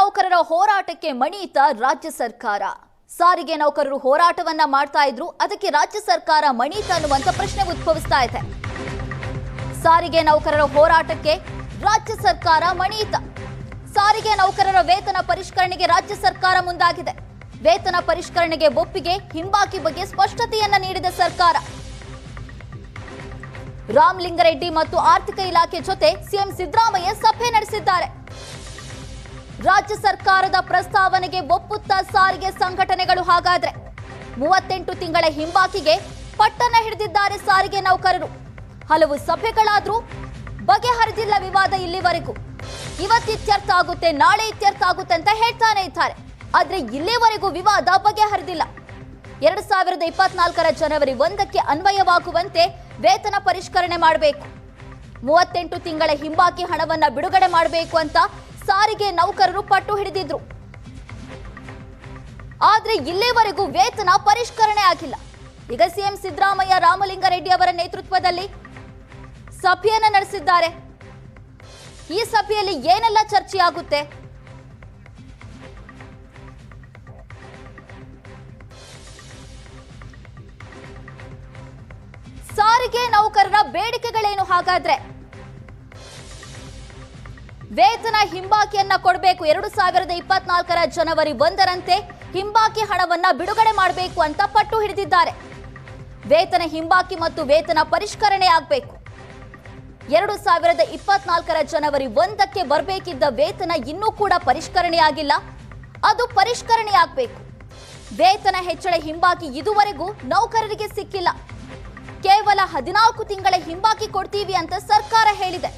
ನೌಕರರ ಹೋರಾಟಕ್ಕೆ ಮಣಿಯಿತ ರಾಜ್ಯ ಸರ್ಕಾರ. ಸಾರಿಗೆ ನೌಕರರು ಹೋರಾಟವನ್ನ ಮಾಡ್ತಾ ಇದ್ರು, ಅದಕ್ಕೆ ರಾಜ್ಯ ಸರ್ಕಾರ ಮಣಿಯಿತ ಅನ್ನುವಂತ ಪ್ರಶ್ನೆ ಉದ್ಭವಿಸ್ತಾ ಇದೆ. ಸಾರಿಗೆ ನೌಕರರ ಹೋರಾಟಕ್ಕೆ ರಾಜ್ಯ ಸರ್ಕಾರ ಮಣಿಯಿತ. ಸಾರಿಗೆ ನೌಕರರ ವೇತನ ಪರಿಷ್ಕರಣೆಗೆ ರಾಜ್ಯ ಸರ್ಕಾರ ಮುಂದಾಗಿದೆ. ವೇತನ ಪರಿಷ್ಕರಣೆಗೆ ಒಪ್ಪಿಗೆ, ಹಿಂಬಾಕಿ ಬಗ್ಗೆ ಸ್ಪಷ್ಟತೆಯನ್ನ ನೀಡಿದ ಸರ್ಕಾರ. ರಾಮಲಿಂಗಾರೆಡ್ಡಿ ಮತ್ತು ಆರ್ಥಿಕ ಇಲಾಖೆ ಜೊತೆ ಸಿಎಂ ಸಿದ್ದರಾಮಯ್ಯ ಸಭೆ ನಡೆಸಿದ್ದಾರೆ. ರಾಜ್ಯ ಸರ್ಕಾರದ ಪ್ರಸ್ತಾವನೆಗೆ ಒಪ್ಪುತ್ತಾ ಸಾರಿಗೆ ಸಂಘಟನೆಗಳು. ಹಾಗಾದ್ರೆ 38 ತಿಂಗಳ ಹಿಂಬಾಕಿಗೆ ಪಟ್ಟಣ ಹಿಡಿದಿದ್ದಾರೆ ಸಾರಿಗೆ ನೌಕರರು. ಹಲವು ಸಭೆಗಳಾದ್ರೂ ಬಗೆಹರಿದಿಲ್ಲ ವಿವಾದ ಇಲ್ಲಿವರೆಗೂ. ಇವತ್ತು ಇತ್ಯರ್ಥ ಆಗುತ್ತೆ, ನಾಳೆ ಇತ್ಯರ್ಥ ಆಗುತ್ತೆ ಅಂತ ಹೇಳ್ತಾನೆ ಇದ್ದಾರೆ. ಆದ್ರೆ ಇಲ್ಲಿವರೆಗೂ ವಿವಾದ ಬಗೆಹರಿದಿಲ್ಲ. 2024 ಜನವರಿ 1ಕ್ಕೆ ಅನ್ವಯವಾಗುವಂತೆ ವೇತನ ಪರಿಷ್ಕರಣೆ ಮಾಡಬೇಕು. 38 ತಿಂಗಳ ಹಿಂಬಾಕಿ ಹಣವನ್ನ ಬಿಡುಗಡೆ ಮಾಡಬೇಕು ಅಂತ ಸಾರಿಗೆ ನೌಕರರು ಪಟ್ಟು ಹಿಡಿದಿದ್ರು. ಆದ್ರೆ ಇಲ್ಲಿವರೆಗೂ ವೇತನ ಪರಿಷ್ಕರಣೆ ಆಗಿಲ್ಲ. ಈಗ ಸಿಎಂ ಸಿದ್ದರಾಮಯ್ಯ ರಾಮಲಿಂಗಾರೆಡ್ಡಿ ಅವರ ನೇತೃತ್ವದಲ್ಲಿ ಸಭೆಯನ್ನ ನಡೆಸಿದ್ದಾರೆ. ಈ ಸಭೆಯಲ್ಲಿ ಏನೆಲ್ಲ ಚರ್ಚೆಯಾಗುತ್ತೆ? ಸಾರಿಗೆ ನೌಕರರ ಬೇಡಿಕೆಗಳೇನು? ಹಾಗಾದ್ರೆ ವೇತನ ಹಿಂಬಾಕಿಯನ್ನ ಕೊಡಬೇಕು. 2024 ಜನವರಿ 1ರಂತೆ ಹಿಂಬಾಕಿ ಹಣವನ್ನ ಬಿಡುಗಡೆ ಮಾಡಬೇಕು ಅಂತ ಪಟ್ಟು ಹಿಡಿದಿದ್ದಾರೆ. ವೇತನ ಹಿಂಬಾಕಿ ಮತ್ತು ವೇತನ ಪರಿಷ್ಕರಣೆ ಆಗಬೇಕು. 2024 ಜನವರಿ 1ಕ್ಕೆ ಬರಬೇಕಿದ್ದ ವೇತನ ಇನ್ನೂ ಕೂಡ ಪರಿಷ್ಕರಣೆ ಆಗಿಲ್ಲ. ಅದು ಪರಿಷ್ಕರಣೆ ಆಗಬೇಕು. ವೇತನ ಹೆಚ್ಚಳ ಹಿಂಬಾಕಿ ಇದುವರೆಗೂ ನೌಕರರಿಗೆ ಸಿಕ್ಕಿಲ್ಲ. ಕೇವಲ 14 ತಿಂಗಳ ಹಿಂಬಾಕಿ ಕೊಡ್ತೀವಿ ಅಂತ ಸರ್ಕಾರ ಹೇಳಿದೆ.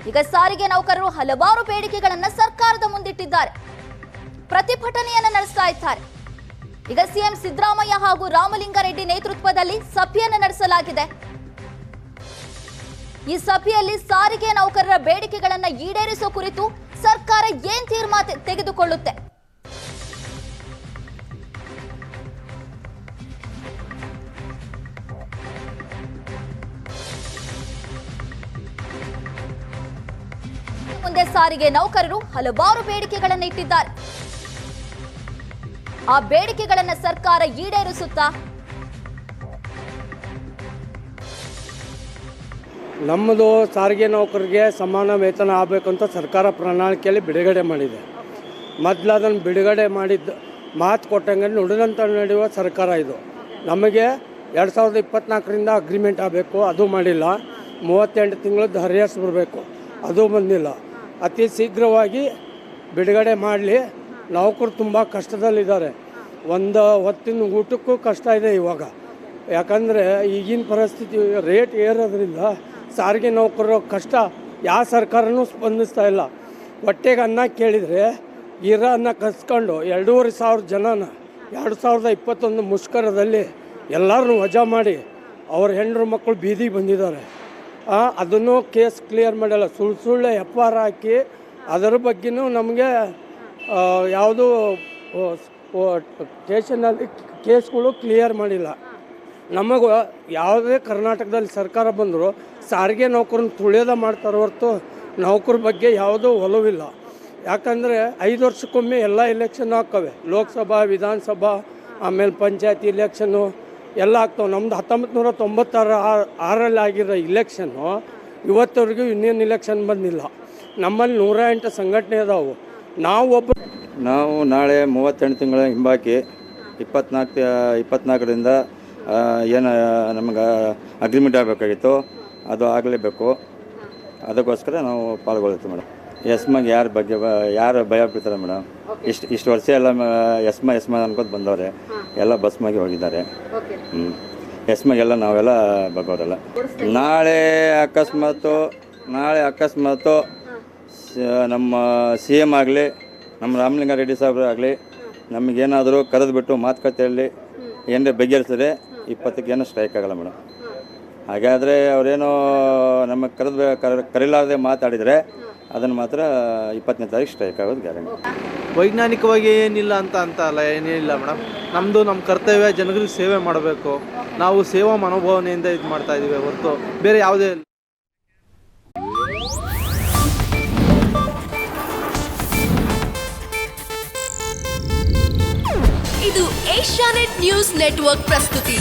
ಈಗ ಸಾರಿಗೆ ನೌಕರರು ಹಲವಾರು ಬೇಡಿಕೆಗಳನ್ನ ಸರ್ಕಾರದ ಮುಂದಿಟ್ಟಿದ್ದಾರೆ. ಪ್ರತಿಭಟನೆಯನ್ನ ನಡೆಸ್ತಾ ಇದ್ದಾರೆ. ಈಗ ಸಿಎಂ ಸಿದ್ದರಾಮಯ್ಯ ಹಾಗೂ ರಾಮಲಿಂಗಾರೆಡ್ಡಿ ನೇತೃತ್ವದಲ್ಲಿ ಸಭೆಯನ್ನು ನಡೆಸಲಾಗಿದೆ. ಈ ಸಭೆಯಲ್ಲಿ ಸಾರಿಗೆ ನೌಕರರ ಬೇಡಿಕೆಗಳನ್ನ ಈಡೇರಿಸುವ ಕುರಿತು ಸರ್ಕಾರ ಏನ್ ತೀರ್ಮಾನ ತೆಗೆದುಕೊಳ್ಳುತ್ತೆ? ಮುಂದೆ ಸಾರಿಗೆ ನೌಕರರು ಹಲವಾರು ಬೇಡಿಕೆಗಳನ್ನು ಇಟ್ಟಿದ್ದಾರೆ. ಆ ಬೇಡಿಕೆಗಳನ್ನ ಸರ್ಕಾರ ಈಡೇರಿಸುತ್ತಾ? ನಮ್ಮದು ಸಾರಿಗೆ ನೌಕರಿಗೆ ಸಮಾನ ವೇತನ ಆಗಬೇಕಂತ ಸರ್ಕಾರ ಪ್ರಣಾಳಿಕೆಯಲ್ಲಿ ಬಿಡುಗಡೆ ಮಾಡಿದೆ. ಮೊದಲು ಅದನ್ನು ಬಿಡುಗಡೆ ಮಾಡಿದ್ದು ಮಾತು ಕೊಟ್ಟಂಗೆ ನುಡಿದಂತ ನಡೆಯುವ ಸರ್ಕಾರ ಇದು. ನಮಗೆ 2024ರಿಂದ ಅಗ್ರಿಮೆಂಟ್ ಆಗಬೇಕು, ಅದು ಮಾಡಿಲ್ಲ. 38 ತಿಂಗಳದ್ದು ಹರಿಯಾಸ್ ಬರಬೇಕು, ಅದು ಬಂದಿಲ್ಲ. ಅತಿ ಶೀಘ್ರವಾಗಿ ಬಿಡುಗಡೆ ಮಾಡಲಿ. ನೌಕರು ತುಂಬ ಕಷ್ಟದಲ್ಲಿದ್ದಾರೆ. ಒಂದು ಹೊತ್ತಿನ ಊಟಕ್ಕೂ ಕಷ್ಟ ಇದೆ ಇವಾಗ. ಯಾಕಂದರೆ ಈಗಿನ ಪರಿಸ್ಥಿತಿ ರೇಟ್ ಏರೋದ್ರಿಂದ ಸಾರಿಗೆ ನೌಕರರ ಕಷ್ಟ ಯಾವ ಸರ್ಕಾರನೂ ಸ್ಪಂದಿಸ್ತಾ ಇಲ್ಲ. ಹೊಟ್ಟೆಗೆ ಅನ್ನ ಕೇಳಿದರೆ ಇರೋ ಅನ್ನ ಕಸ್ಕೊಂಡು 2,500 ಜನನ 2021 ಮುಷ್ಕರದಲ್ಲಿ ಎಲ್ಲರನ್ನೂ ವಜಾ ಮಾಡಿ ಅವ್ರ ಹೆಣ್ಣು ಮಕ್ಕಳು ಬೀದಿಗೆ ಬಂದಿದ್ದಾರೆ. ಅದನ್ನು ಕೇಸ್ ಕ್ಲಿಯರ್ ಮಾಡಿಲ್ಲ. ಸುಳ್ಳು FR ಹಾಕಿ ಅದರ ಬಗ್ಗೆನೂ ನಮಗೆ ಯಾವುದೂ ಸ್ಟೇಷನಲ್ಲಿ ಕೇಸ್ಗಳು ಕ್ಲಿಯರ್ ಮಾಡಿಲ್ಲ. ನಮಗೂ ಯಾವುದೇ ಕರ್ನಾಟಕದಲ್ಲಿ ಸರ್ಕಾರ ಬಂದರೂ ಸಾರಿಗೆ ನೌಕರನ್ನ ತುಳಿಯೋದ ಮಾಡ್ತಾರೆ ಹೊರತು ನೌಕರ ಬಗ್ಗೆ ಯಾವುದೂ ಒಲವಿಲ್ಲ. ಯಾಕಂದರೆ 5 ವರ್ಷಕ್ಕೊಮ್ಮೆ ಎಲ್ಲ ಎಲೆಕ್ಷನ್ ಆಗ್ತವೆ. ಲೋಕಸಭಾ, ವಿಧಾನಸಭಾ, ಆಮೇಲೆ ಪಂಚಾಯತಿ ಇಲೆಕ್ಷನ್ನು ಎಲ್ಲ ಆಗ್ತವೆ. ನಮ್ಮದು 1996 ಆಗಿರೋ ಇಲೆಕ್ಷನ್ನು ಇವತ್ತವರೆಗೂ ಇನ್ನೇನು ಇಲೆಕ್ಷನ್ ಬಂದಿಲ್ಲ. ನಮ್ಮಲ್ಲಿ 108 ಸಂಘಟನೆ ಅದಾವು. ನಾವು ನಾಳೆ 38 ತಿಂಗಳ ಹಿಂಬಾಕಿ 24ರಿಂದ ಏನು ನಮಗೆ ಅಗ್ರಿಮೆಂಟ್ ಆಗಬೇಕಾಗಿತ್ತು, ಅದು ಆಗಲೇಬೇಕು. ಅದಕ್ಕೋಸ್ಕರ ನಾವು ಪಾಲ್ಗೊಳ್ತೀವಿ ಮೇಡಮ್. ಎಸ್ಮಗೆ ಯಾರು ಭಯ ಬೀಳ್ತಾರೆ ಮೇಡಮ್. ಇಷ್ಟು ವರ್ಷ ಎಲ್ಲ ಎಸ್ಮ ಅನ್ಕೋತ ಬಂದವ್ರೆ, ಎಲ್ಲ ಬಸ್ಮಾಗಿ ಹೋಗಿದ್ದಾರೆ. ಎಸ್ಮಾಗೆಲ್ಲ ನಾವೆಲ್ಲ ಬಗೋರಲ್ಲ. ನಾಳೆ ಅಕಸ್ಮಾತು ನಮ್ಮ CM ಆಗಲಿ, ನಮ್ಮ ರಾಮಲಿಂಗಾರೆಡ್ಡಿ ಸಾಹೇಬ್ರು ಆಗಲಿ ನಮಗೇನಾದರೂ ಕರೆದುಬಿಟ್ಟು ಮಾತುಕತೆಯಲ್ಲಿ ಏನೇ ಬಗೆಹರಿಸಿದ್ರೆ 20ಕ್ಕೆ ಏನೂ ಸ್ಟ್ರೈಕ್ ಆಗಲ್ಲ ಮೇಡಮ್. ಹಾಗಾದರೆ ಅವರೇನೋ ನಮಗೆ ಕರೀಲಾರದೆ ಮಾತಾಡಿದರೆ ಅದನ್ನು ಮಾತ್ರ 20ನೇ ತಾರೀಕು ಸ್ಟ್ರೈಕ್ ಆಗೋದು ಗ್ಯಾರಂಟಿ. ವೈಜ್ಞಾನಿಕವಾಗಿ ಏನಿಲ್ಲ ಅಂತ ಅಲ್ಲ, ಏನಿಲ್ಲ ಮೇಡಮ್. ನಮ್ಮದು ನಮ್ಮ ಕರ್ತವ್ಯ ಜನಗಳಿಗೆ ಸೇವೆ ಮಾಡಬೇಕು. ನಾವು ಸೇವಾ ಮನೋಭಾವನೆಯಿಂದ ಇದು ಮಾಡ್ತಾ ಇದ್ದೀವಿ ಹೊರತು ಬೇರೆ ಯಾವುದೇ ಇಲ್ಲ. ಇದು ಏಷ್ಯಾನೆಟ್ ನ್ಯೂಸ್ ನೆಟ್ವರ್ಕ್ ಪ್ರಸ್ತುತಿ.